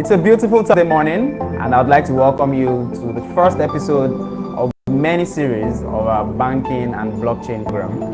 It's a beautiful Thursday morning, and I'd like to welcome you to the first episode of many series of our banking and blockchain program.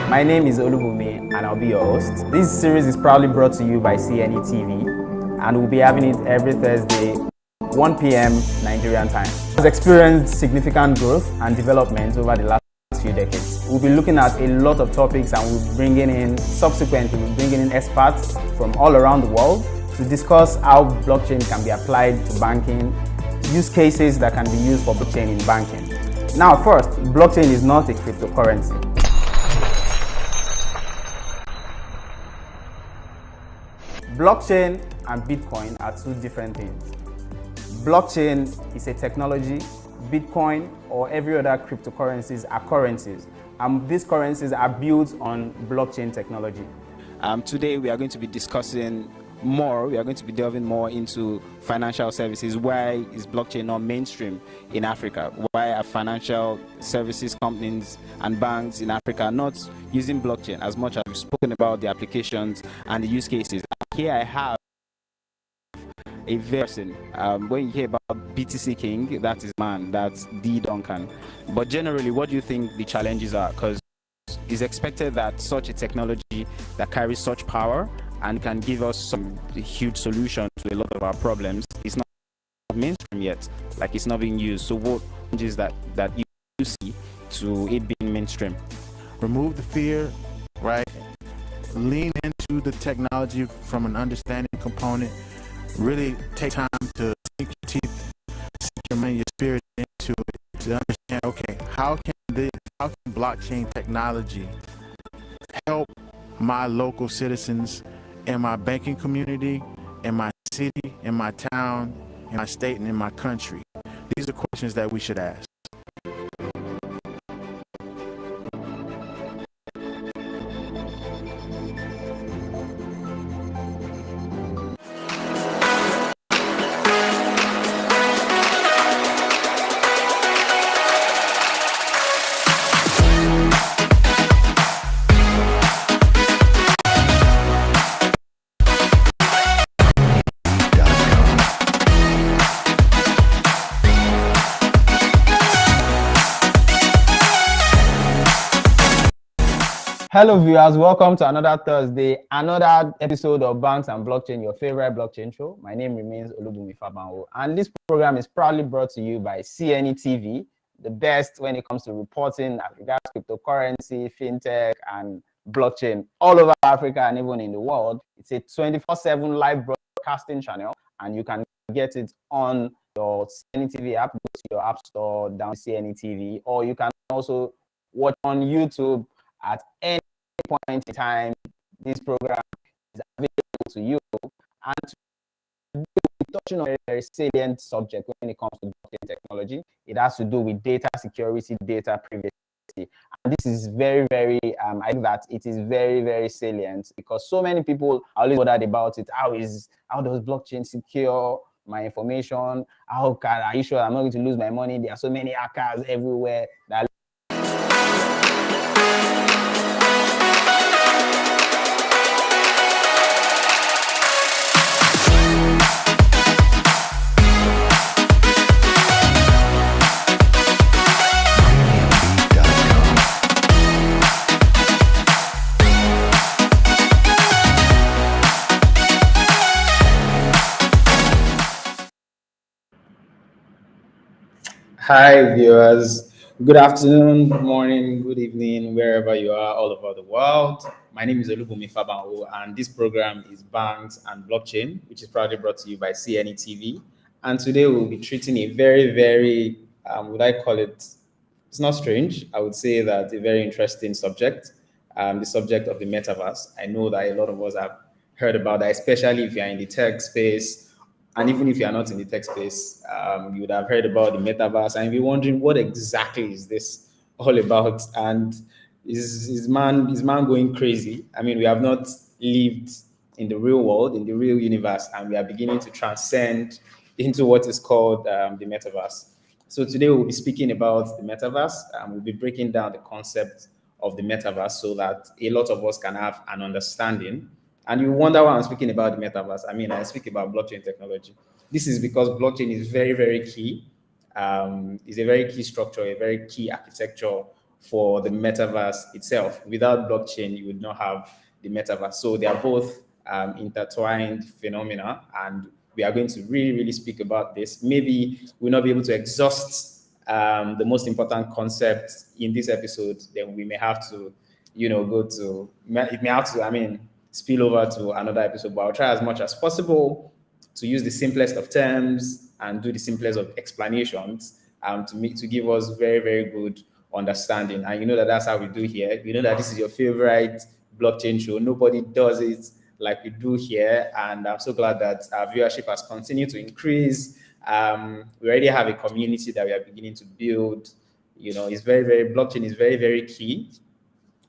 My name is Olubumi, and I'll be your host. This series is proudly brought to you by CNETv, and we'll be having it every Thursday, 1 p.m. Nigerian time. It has experienced significant growth and development over the last few decades. We'll be looking at a lot of topics, and we'll be bringing in experts from all around the world to discuss how blockchain can be applied to banking, use cases that can be used for blockchain in banking. Now, first, blockchain is not a cryptocurrency. Blockchain and Bitcoin are two different things. Blockchain is a technology. Bitcoin or every other cryptocurrencies are currencies, and these currencies are built on blockchain technology. Today we are going to be discussing more. We are going to be delving more into financial services. Why is blockchain not mainstream in Africa? Why are financial services companies and banks in Africa not using blockchain as much as we've spoken about the applications and the use cases? Here I have a person. When you hear about BTC King, that is man, that's D Duncan. But generally, what do you think the challenges are? Because it's expected that such a technology that carries such power and can give us some huge solution to a lot of our problems is not mainstream yet. Like, it's not being used. So what changes that you see to it being mainstream? Remove the fear, right? Lean into the technology from an understanding component. Really take time to sink your teeth, sink your mind, your spirit into it to understand, okay, how can blockchain technology help my local citizens in my banking community, in my city, in my town, in my state, and in my country? These are questions that we should ask. Hello viewers, welcome to another Thursday, another episode of Banks and Blockchain, your favorite blockchain show. My name remains Olubumi Fabanwo, and this program is proudly brought to you by CNETv, the best when it comes to reporting as regards cryptocurrency, fintech, and blockchain all over Africa and even in the world. It's a 24/7 live broadcasting channel, and you can get it on your CNETv app. Go to your app store, down CNETv, or you can also watch on YouTube at any point in time. This program is available to you, and touching on a very salient subject when it comes to blockchain technology. It has to do with data security, data privacy, and this is very, very I think that it is very, very salient because so many people are always bothered about it. How does blockchain secure my information? Are you sure I'm not going to lose my money? There are so many hackers everywhere that Hi viewers, good afternoon, good morning, good evening, wherever you are all over the world. My name is Olubumi Fabanwo, and this program is Banks and Blockchain, which is proudly brought to you by CNETv. And today we'll be treating a very, very, would I call it, it's not strange, I would say that a very interesting subject, the subject of the Metaverse. I know that a lot of us have heard about that, especially if you're in the tech space. And even if you're not in the tech space, you would have heard about the metaverse and you'll be wondering what exactly is this all about? And is man going crazy? I mean, we have not lived in the real world, in the real universe, and we are beginning to transcend into what is called the metaverse. So today we'll be speaking about the metaverse, and we'll be breaking down the concept of the metaverse so that a lot of us can have an understanding. And you wonder why I'm speaking about the metaverse. I mean, I speak about blockchain technology. This is because blockchain is very, very key. Is a very key structure, a very key architecture for the metaverse itself. Without blockchain, you would not have the metaverse. So they are both intertwined phenomena, and we are going to really, really speak about this. Maybe we'll not be able to exhaust the most important concept in this episode. Then we may have to, go to, it may have to, spill over to another episode, but I'll try as much as possible to use the simplest of terms and do the simplest of explanations to give us very, very good understanding. And you know that that's how we do here. You know that this is your favorite blockchain show. Nobody does it like we do here. And I'm so glad that our viewership has continued to increase. We already have a community that we are beginning to build. It's very, very, blockchain is very, very key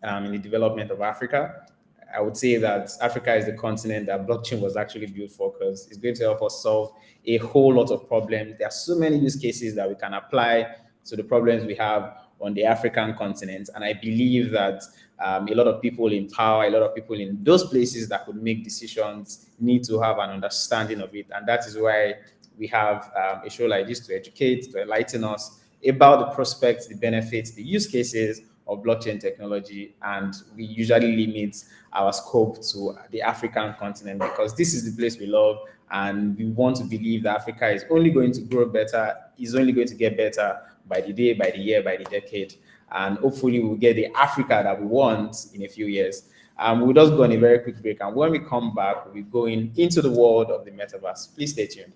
in the development of Africa. I would say that Africa is the continent that blockchain was actually built for, because it's going to help us solve a whole lot of problems. There are so many use cases that we can apply to the problems we have on the African continent. And I believe that a lot of people in power, a lot of people in those places that could make decisions need to have an understanding of it. And that is why we have a show like this to educate, to enlighten us about the prospects, the benefits, the use cases of blockchain technology. And we usually limit our scope to the African continent because this is the place we love, and we want to believe that Africa is only going to grow better, is only going to get better by the day, by the year, by the decade. And hopefully we'll get the Africa that we want in a few years. We'll just go on a very quick break, and when we come back, we'll be going into the world of the metaverse. Please stay tuned.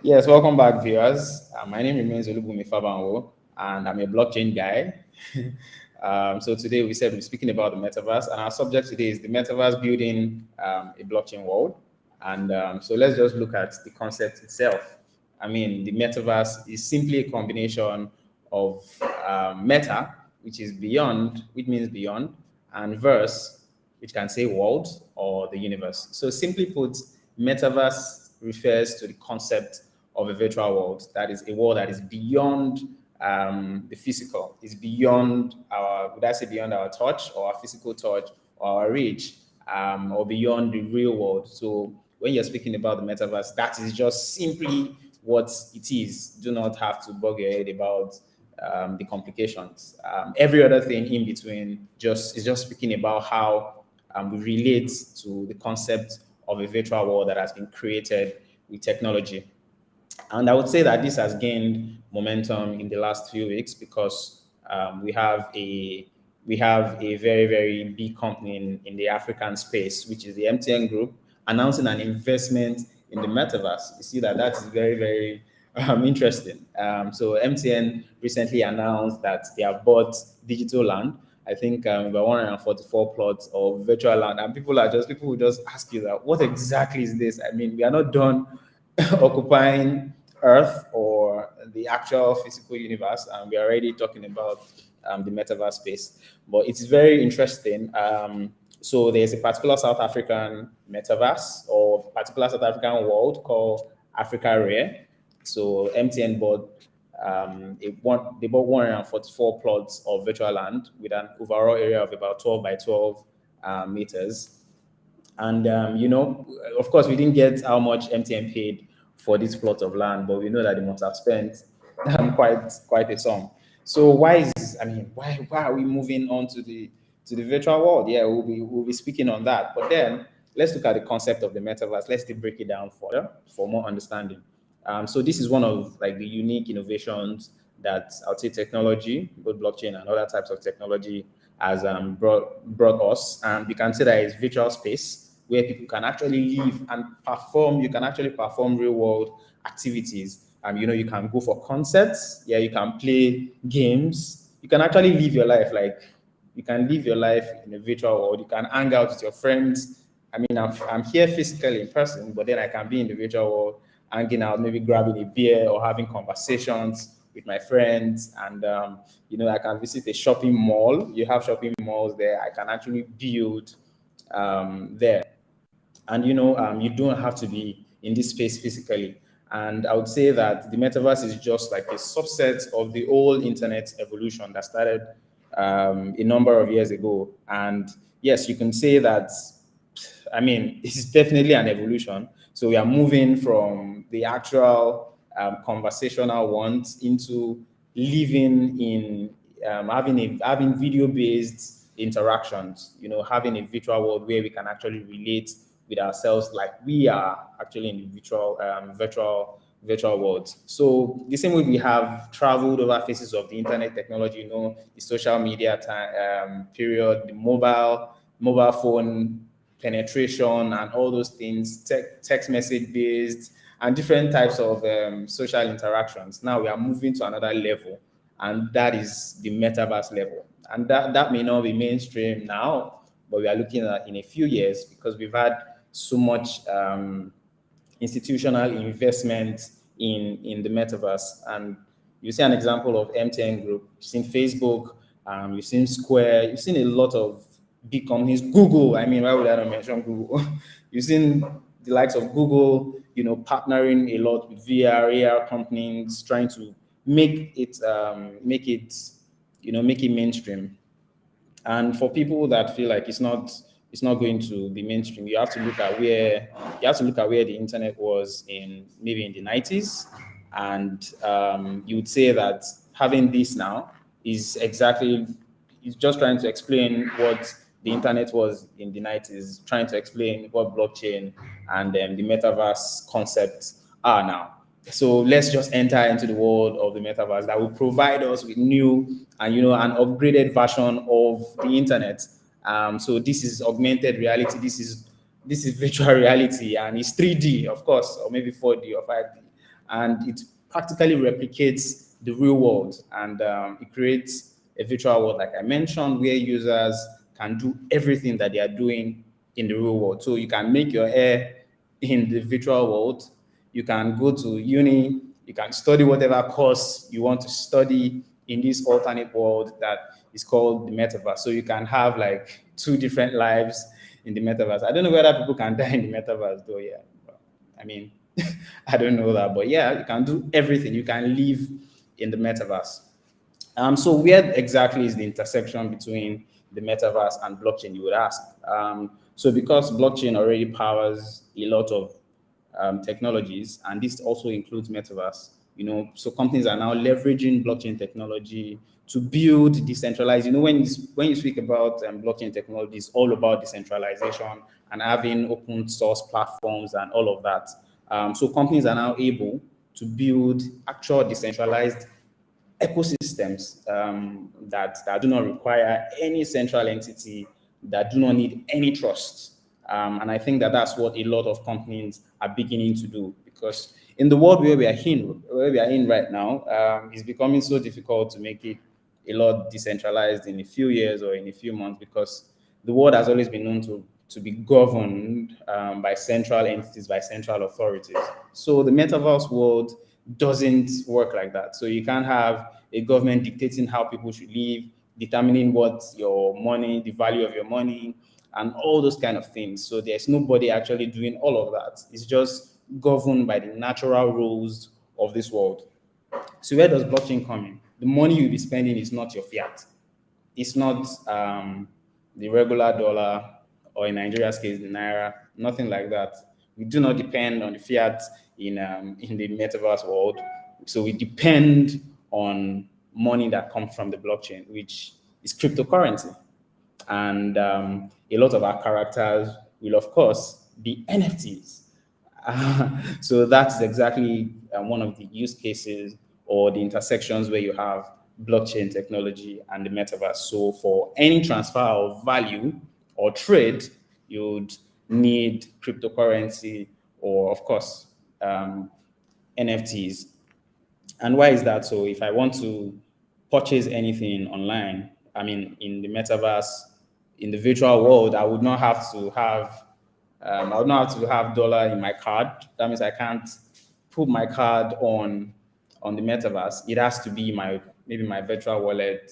Yes, welcome back, viewers. My name remains Olubumi Fabanwo, and I'm a blockchain guy. So today we said we're speaking about the metaverse, and our subject today is the metaverse building a blockchain world. And so let's just look at the concept itself. I mean, the metaverse is simply a combination of meta, which is beyond, which means beyond, and verse, which can say world or the universe. So simply put, metaverse refers to the concept of a virtual world, that is a world that is beyond the physical, is beyond our, would I say beyond our touch or our physical touch or our reach, or beyond the real world. So when you're speaking about the metaverse, that is just simply what it is. Do not have to bug your head about the complications. Every other thing in between is just speaking about how we relate to the concept of a virtual world that has been created with technology. And I would say that this has gained momentum in the last few weeks because we have a very, very big company in the African space, which is the MTN Group, announcing an investment in the metaverse. You see that is very, very interesting. So MTN recently announced that they have bought digital land. I think about 144 plots of virtual land, and people will just ask you that, what exactly is this? I mean, we are not done occupying Earth or the actual physical universe, and we're already talking about the metaverse space. But it's very interesting. So there's a particular South African metaverse or particular South African world called Africa Rare. So MTN bought they bought 144 plots of virtual land with an overall area of about 12 by 12 meters. And, of course, we didn't get how much MTN paid for this plot of land, but we know that they must have spent quite a sum. So why are we moving on to the virtual world? Yeah, we'll be speaking on that. But then let's look at the concept of the metaverse. Let's break it down further for more understanding. So this is one of the unique innovations that I'll say technology, both blockchain and other types of technology, has brought us. And we can say that it's virtual space where people can actually live and perform. You can actually perform real world activities You can go for concerts. Yeah, you can play games. You can actually live your life like you can live your life in a virtual world. You can hang out with your friends. I'm here physically in person, but then I can be in the virtual world, hanging out, maybe grabbing a beer or having conversations with my friends. And, I can visit a shopping mall. You have shopping malls there. I can actually build there. And you don't have to be in this space physically. And I would say that the metaverse is just like a subset of the whole internet evolution that started a number of years ago. And yes, you can say that, it's definitely an evolution. So we are moving from the actual conversational ones into living in having video-based interactions. Having a virtual world where we can actually relate with ourselves like we are actually in the virtual world. So the same way we have traveled over phases of the internet technology, the social media period, the mobile phone penetration and all those things, text message based and different types of social interactions. Now we are moving to another level, and that is the metaverse level. And that may not be mainstream now, but we are looking at in a few years because we've had so much institutional investment in the metaverse. And you see an example of MTN Group, you've seen Facebook, you've seen Square, you've seen a lot of big companies, Google. Why would I not mention Google? You've seen the likes of Google, partnering a lot with VR, AR companies, trying to make it mainstream. And for people that feel like it's not going to be mainstream, you have to look at where the internet was maybe in the 90s, and you would say that having this now is just trying to explain what the internet was in the 90s, trying to explain what blockchain and the metaverse concepts are now. So let's just enter into the world of the metaverse that will provide us with new and an upgraded version of the internet. So this is augmented reality. This is virtual reality, and it's 3D, of course, or maybe 4D or 5D, and it practically replicates the real world, and it creates a virtual world, like I mentioned, where users can do everything that they are doing in the real world. So you can make your hair in the virtual world. You can go to uni, you can study whatever course you want to study in this alternate world that is called the metaverse. So you can have like 2 different lives in the metaverse. I don't know whether people can die in the metaverse though, yeah. I don't know that, but yeah, you can do everything. You can live in the metaverse. So where exactly is the intersection between the metaverse and blockchain, you would ask? So because blockchain already powers a lot of technologies, and this also includes metaverse. So companies are now leveraging blockchain technology to build decentralized. When you speak about blockchain technology, it's all about decentralization and having open source platforms and all of that. So companies are now able to build actual decentralized ecosystems that do not require any central entity, that do not need any trust. And I think that that's what a lot of companies are beginning to do, because in the world where we are in right now, it's becoming so difficult to make it a lot decentralized in a few years or in a few months, because the world has always been known to be governed by central entities, by central authorities. So the metaverse world doesn't work like that. So you can't have a government dictating how people should live, determining what your money, the value of your money, and all those kind of things. So there's nobody actually doing all of that. It's just governed by the natural rules of this world. So where does blockchain come in? The money you'll be spending is not your fiat. It's not the regular dollar, or in Nigeria's case, the naira, nothing like that. We do not depend on the fiat in the metaverse world. So we depend on money that comes from the blockchain, which is cryptocurrency. And a lot of our characters will, of course, be NFTs. So that's exactly one of the use cases or the intersections where you have blockchain technology and the metaverse. So for any transfer of value or trade, you'd need cryptocurrency or, of course, NFTs. And why is that? So if I want to purchase anything online, I mean, in the metaverse, in the virtual world, I would not have to have dollar in my card. That means I can't put my card on the metaverse. It has to be maybe my virtual wallet,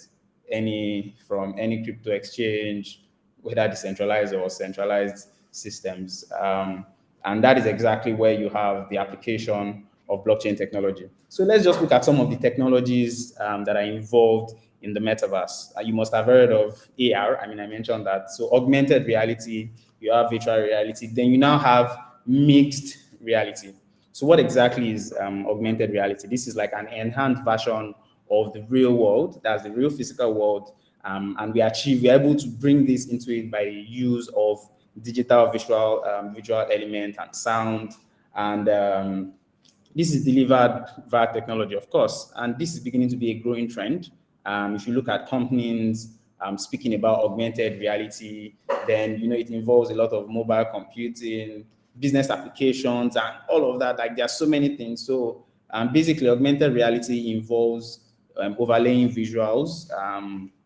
from any crypto exchange, whether decentralized or centralized systems. And that is exactly where you have the application of blockchain technology. So let's just look at some of the technologies that are involved in the metaverse. You must have heard of AR. I mean, I mentioned that. So augmented reality, you have virtual reality, then you now have mixed reality. So what exactly is augmented reality? This is like an enhanced version of the real world. That's the real physical world. And we're able to bring this into it by the use of digital visual element and sound. And this is delivered via technology, of course, and this is beginning to be a growing trend. If you look at companies speaking about augmented reality, then it involves a lot of mobile computing, business applications, and all of that. Like there are so many things. So basically, augmented reality involves overlaying visuals,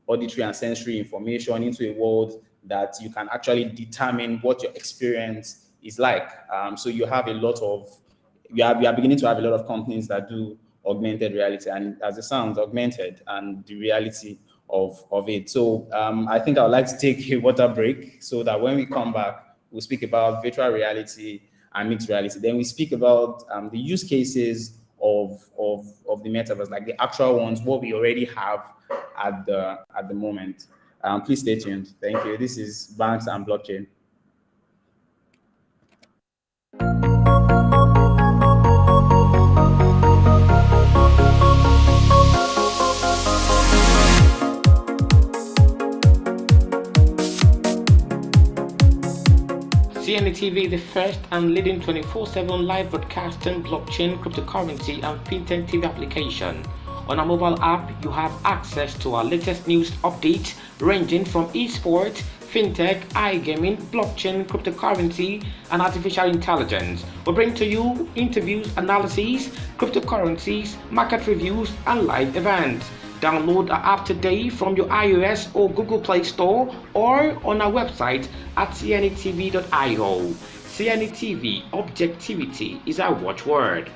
auditory and sensory information into a world that you can actually determine what your experience is like. So we are beginning to have a lot of companies that do augmented reality, and as it sounds, augmented and the reality of it. So I think I would like to take a water break so that when we come back, we'll speak about virtual reality and mixed reality. Then we speak about the use cases of the metaverse, like the actual ones, what we already have at the moment. Please stay tuned. Thank you. This is Banks and Blockchain. CNETv, the first and leading 24/7 live broadcasting blockchain, cryptocurrency, and fintech TV application. On our mobile app, you have access to our latest news updates ranging from esports, fintech, iGaming, blockchain, cryptocurrency, and artificial intelligence. We bring to you interviews, analyses, cryptocurrencies, market reviews, and live events. Download our app today from your iOS or Google Play Store or on our website at cnetv.io. CNETv, objectivity is our watchword.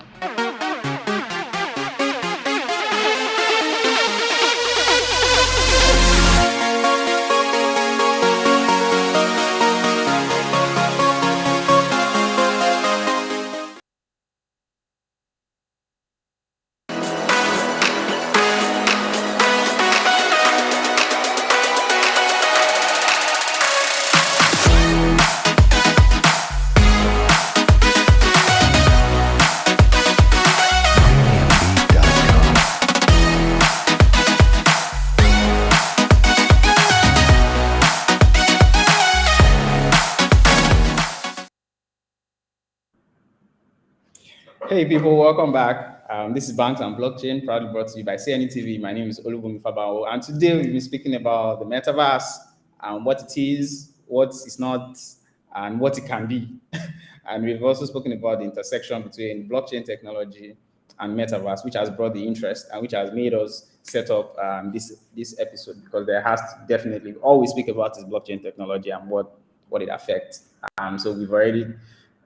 Hey people, welcome back. This is Banks and Blockchain, proudly brought to you by CNETv. My name is Olubunmi Fabawo, and today we'll be speaking about the metaverse and what it is, what it's not, and what it can be. And we've also spoken about the intersection between blockchain technology and metaverse, which has brought the interest and which has made us set up this episode, because there has to definitely all we speak about is blockchain technology and what it affects. So we've already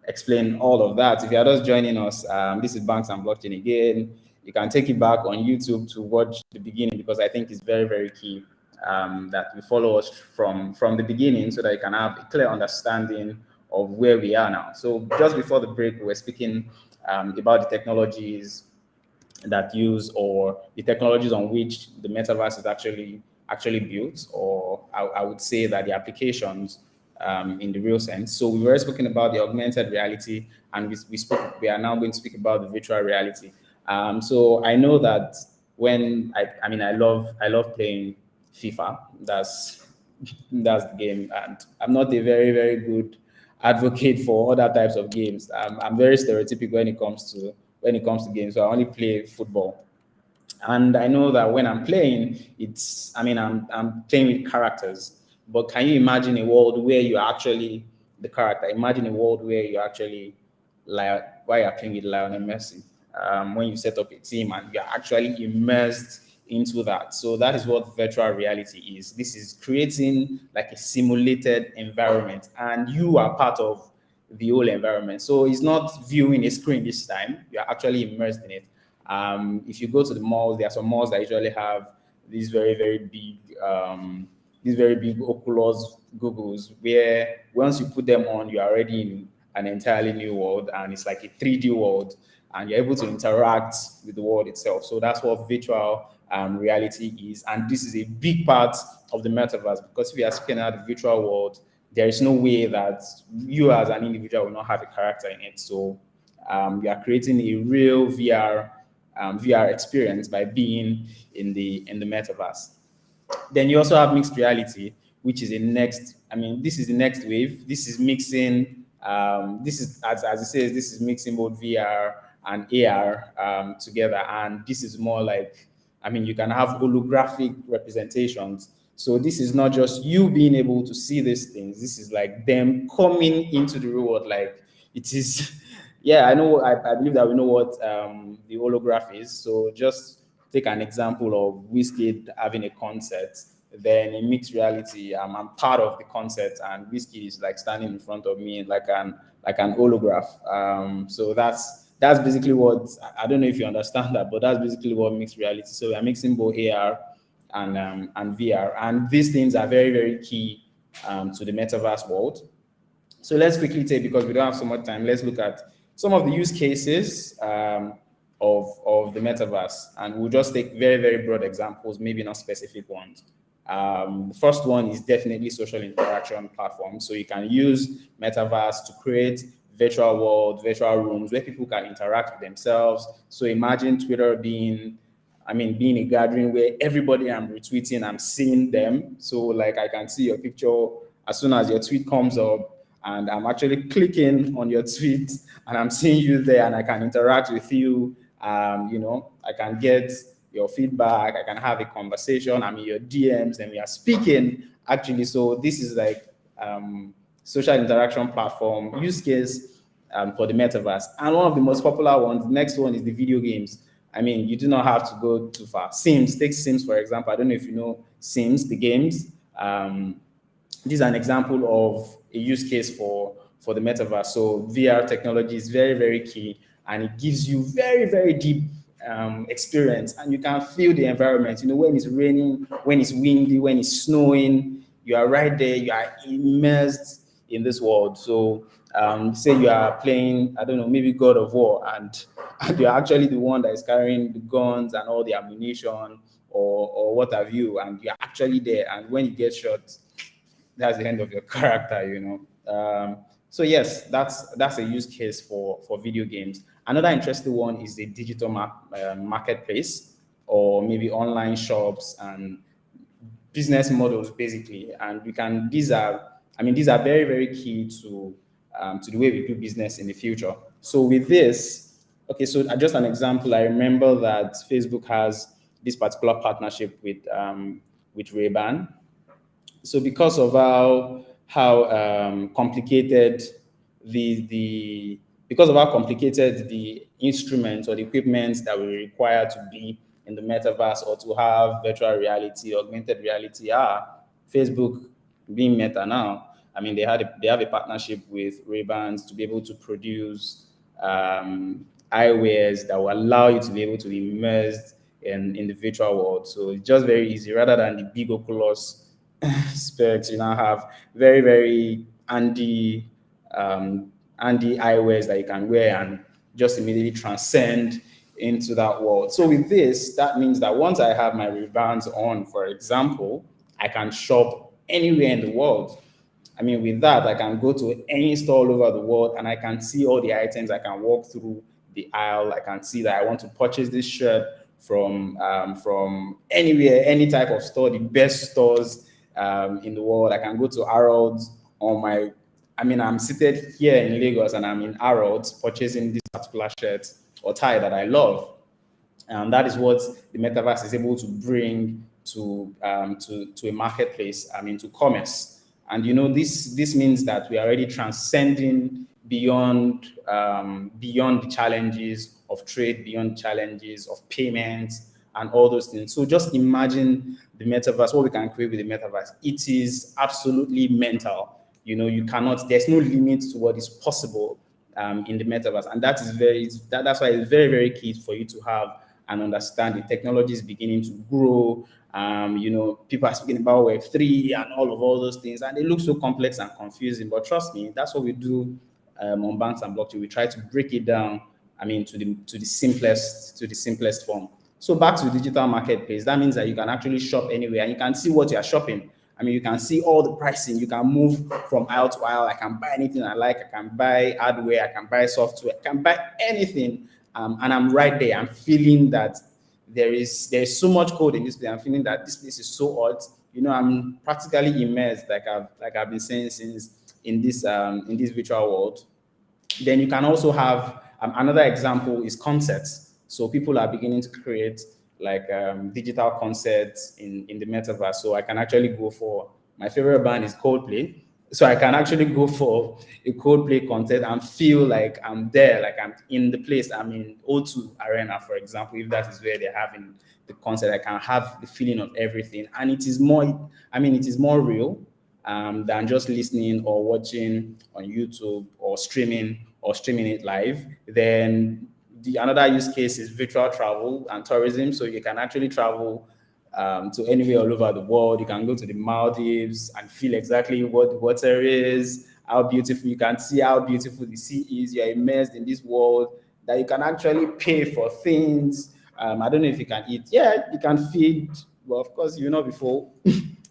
explain all of that. If you are just joining us, this is Banks and Blockchain again. You can take it back on YouTube to watch the beginning, because I think it's very, very key that you follow us from the beginning so that you can have a clear understanding of where we are now. So just before the break, we were speaking about the technologies that use, or the technologies on which the metaverse is actually built, or I would say that the applications in the real sense. So we were speaking about the augmented reality, and we are now going to speak about the virtual reality. So I know that when I love playing FIFA. That's the game, and I'm not a very, very good advocate for other types of games. I'm very stereotypical when it comes to games. So I only play football. And I know that when I'm playing, I'm playing with characters. But can you imagine a world where you're actually the character? Imagine a world where you're actually like, why you're playing with Lionel Messi. when you set up a team and you're actually immersed into that. So that is what virtual reality is. This is creating like a simulated environment, and you are part of the whole environment. So it's not viewing a screen this time, you're actually immersed in it. If you go to the malls, there are some malls that usually have these very big Oculus goggles, where once you put them on, you're already in an entirely new world, and it's like a 3D world, and you're able to interact with the world itself. So that's what virtual reality is, and this is a big part of the metaverse, because if you are speaking at the virtual world, there is no way that you as an individual will not have a character in it. So you are creating a real VR experience by being in the metaverse. Then you also have mixed reality, which is this is the next wave. This is mixing, this is, as it says, this is mixing both VR and AR together. And this is more like, you can have holographic representations. So this is not just you being able to see these things. This is like them coming into the real world. Like it is, yeah, I believe that we know what the holograph is. So just take an example of Wizkid having a concert, then in mixed reality, I'm part of the concert, and Wizkid is like standing in front of me like an holograph. So that's basically what, I don't know if you understand that, but that's basically what mixed reality. So we are mixing both AR and VR, and these things are very, very key to the metaverse world. So let's quickly take, because we don't have so much time, let's look at some of the use cases of the metaverse, and we'll just take very, very broad examples, maybe not specific ones. The first one is definitely social interaction platforms. So you can use metaverse to create virtual world, virtual rooms where people can interact with themselves. So imagine Twitter being a gathering where everybody I'm retweeting, I'm seeing them. So like I can see your picture as soon as your tweet comes up, and I'm actually clicking on your tweet and I'm seeing you there, and I can interact with you. I can get your feedback, I can have a conversation, I'm in your DMs, and we are speaking actually. So this is like social interaction platform use case for the metaverse. And one of the most popular ones, the next one, is the video games. You do not have to go too far. Take Sims, for example. I don't know if you know Sims, the games. This is an example of a use case for the metaverse. So VR technology is very, very key, and it gives you very, very deep experience, and you can feel the environment. When it's raining, when it's windy, when it's snowing, you are right there, you are immersed in this world. So say you are playing, I don't know, maybe God of War, and you're actually the one that is carrying the guns and all the ammunition or what have you, and you're actually there, and when you get shot, that's the end of your character. So yes, that's a use case for video games. Another interesting one is the digital marketplace, or maybe online shops and business models, basically. And these are very, very key to the way we do business in the future. So with this, okay, so just an example, I remember that Facebook has this particular partnership with Ray-Ban. So because of how complicated the instruments or the equipment that we require to be in the metaverse or to have virtual reality, augmented reality are, Facebook being Meta now, they have a partnership with Ray-Bans to be able to produce eyewears that will allow you to be able to be immersed in the virtual world. So it's just very easy. Rather than the big Oculus specs, you now have very, very handy eyewears that you can wear and just immediately transcend into that world. So with this, that means that once I have my Ray-Bans on, for example, I can shop anywhere in the world. With that, I can go to any store all over the world and I can see all the items. I can walk through the aisle. I can see that I want to purchase this shirt from anywhere, any type of store, the best stores in the world. I can go to Harrods on my, I'm seated here in Lagos and I'm in Harrods purchasing this particular shirt or tie that I love. And that is what the metaverse is able to bring to a marketplace, to commerce. And this means that we are already transcending beyond the challenges of trade, beyond challenges of payments and all those things. So just imagine the metaverse, what we can create with the metaverse. It is absolutely mental. You cannot, there's no limit to what is possible in the metaverse. And that is that's why it's very, very key for you to have and understand the technology is beginning to grow. People are speaking about Web3 and all those things, and they look so complex and confusing. But trust me, that's what we do on Banks and Blockchain. We try to break it down. To the simplest form. So back to the digital marketplace. That means that you can actually shop anywhere, and you can see what you are shopping. You can see all the pricing. You can move from aisle to aisle. I can buy anything I like. I can buy hardware. I can buy software. I can buy anything. And I'm right there. I'm feeling that there's so much code in this place. I'm feeling that this place is so odd. I'm practically immersed, like I've been saying, since in this virtual world. Then you can also have another example is concerts. So people are beginning to create digital concerts in the metaverse. So I can actually go for, my favorite band is Coldplay. So I can actually go for a Coldplay concert and feel like I'm there, like I'm in the place. I'm in O2 Arena, for example. If that is where they're having the concert, I can have the feeling of everything. And it is more, it is more real than just listening or watching on YouTube or streaming it live. Then another use case is virtual travel and tourism. So you can actually travel to anywhere all over the world. You can go to the Maldives and feel exactly what the water is, how beautiful, you can see how beautiful the sea is. You're immersed in this world that you can actually pay for things. I don't know if you can eat. Yeah, you can feed. Well, of course, before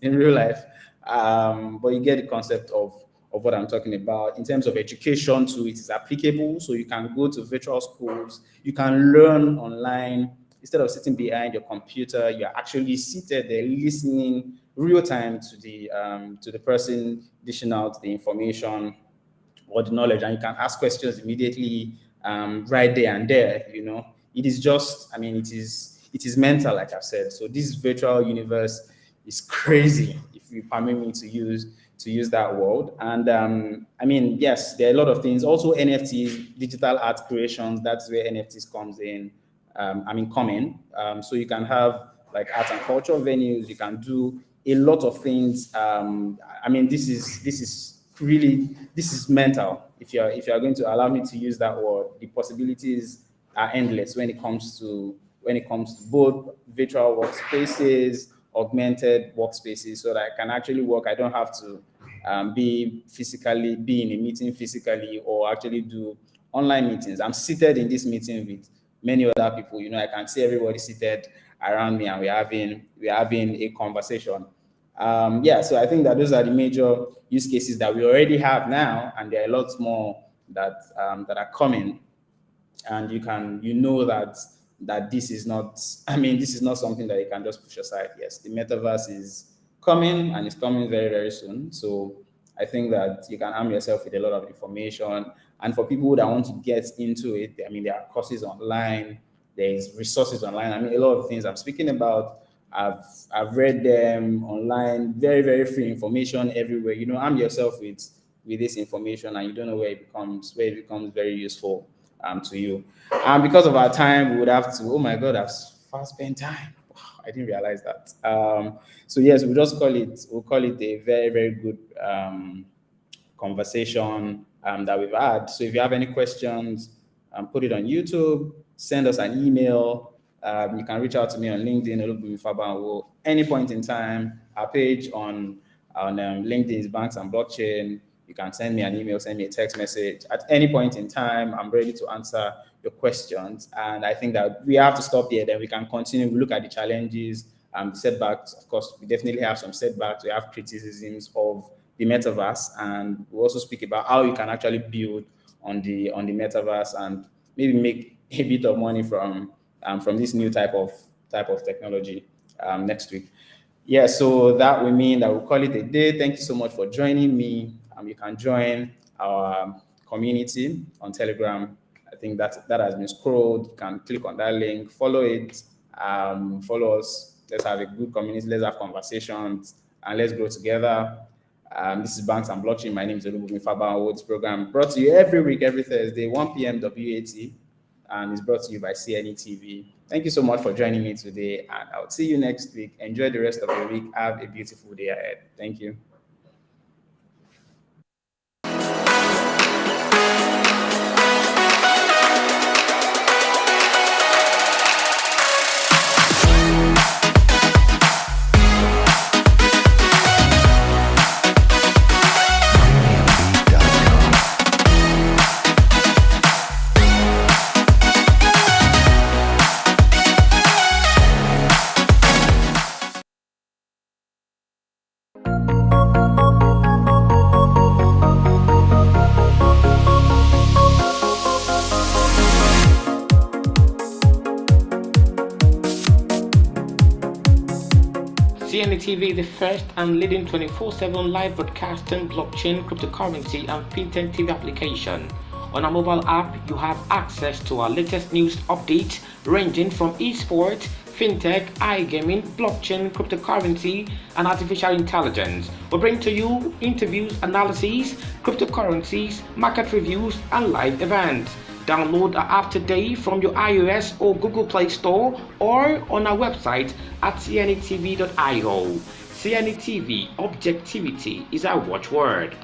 in real life. But you get the concept of what I'm talking about. In terms of education too, it is applicable. So you can go to virtual schools. You can learn online. Instead of sitting behind your computer, you're actually seated there listening real time to the person dishing out the information or the knowledge, and you can ask questions immediately right there and there. It is just, it is mental, like I've said. So this virtual universe is crazy, if you permit me to use that word. And yes, there are a lot of things. Also NFTs, digital art creations, that's where NFTs comes in. So you can have like art and culture venues. You can do a lot of things. This is mental. If you're going to allow me to use that word, the possibilities are endless when it comes to both virtual workspaces, augmented workspaces, so that I can actually work. I don't have to be in a meeting physically, or actually do online meetings. I'm seated in this meeting with many other people. I can see everybody seated around me, and we're having a conversation. So I think that those are the major use cases that we already have now, and there are lots more that are coming. And that this is not something that you can just push aside. Yes, the metaverse is coming, and it's coming very, very soon. So I think that you can arm yourself with a lot of information. And for people that want to get into it, there are courses online, there's resources online. A lot of things I'm speaking about, I've read them online, very, very free information everywhere. Arm yourself with this information, and you don't know where it becomes very useful to you. And because of our time, we would have to, oh my God, I've fast spent time. I didn't realize that. So yes, we'll call it a very, very good conversation that we've had. So if you have any questions, put it on YouTube, send us an email. You can reach out to me on LinkedIn, any point in time. Our page on LinkedIn is Banks and Blockchain. You can send me an email, send me a text message. At any point in time, I'm ready to answer your questions. And I think that we have to stop here, then we can continue. We look at the challenges, setbacks. Of course, we definitely have some setbacks. We have criticisms of the metaverse, and we also speak about how you can actually build on the metaverse and maybe make a bit of money from this new type of technology next week. Yeah, so that will mean that we'll call it a day. Thank you so much for joining me. You can join our community on Telegram. I think that has been scrolled. You can click on that link, follow it, follow us. Let's have a good community. Let's have conversations, and let's grow together. This is Banks and Blockchain. My name is Olubunmi Fabanwo. This program brought to you every week, every Thursday, 1 p.m. WAT. and it's brought to you by CNETv. Thank you so much for joining me today, and I'll see you next week. Enjoy the rest of the week. Have a beautiful day ahead. Thank you. CNETv, the first and leading 24/7 live broadcasting blockchain, cryptocurrency, and FinTech TV application. On our mobile app, you have access to our latest news updates ranging from esports, fintech, iGaming, blockchain, cryptocurrency, and artificial intelligence. We bring to you interviews, analyses, cryptocurrencies, market reviews, and live events. Download our app today from your iOS or Google Play Store or on our website at cnetv.io. CNETv, objectivity is our watchword.